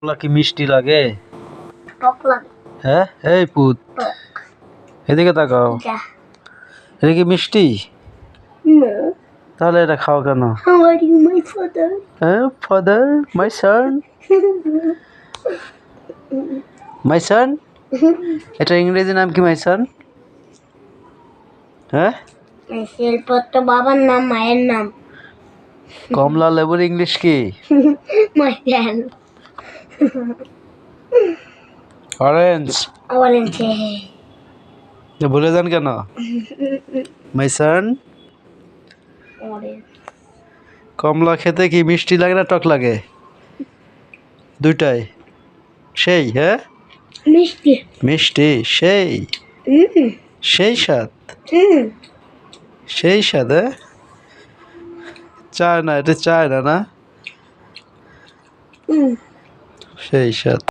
কলা কি মিষ্টি লাগে? টক লাগে। হ্যাঁ, এই পুত, টক। এদিকে তাকাও। যা। এটা কি মিষ্টি? না। তাহলে এটা খাও কেন? How are you, my father? হ্যাঁ, ফাদার, মাই সন, মাই সন। এটা ইংরেজি নাম কি মাই সন? হ্যাঁ, শিল্পত্র বাবার নাম, মায়ের নাম। কমলা লেবুর ইংলিশ কি? My dad. অরেঞ্জ। Orange. ভুলে যান কেন? মাই সন। Orange. কমলা খেতে কি মিষ্টি লাগে না টক লাগে? দুইটাই সেই। হ্যাঁ, মিষ্টি। মিষ্টি সেই, সেই স্বাদ, সেই স্বাদ। হ্যাঁ, চায় না, এটা চায় না, না সেই স্বাদ।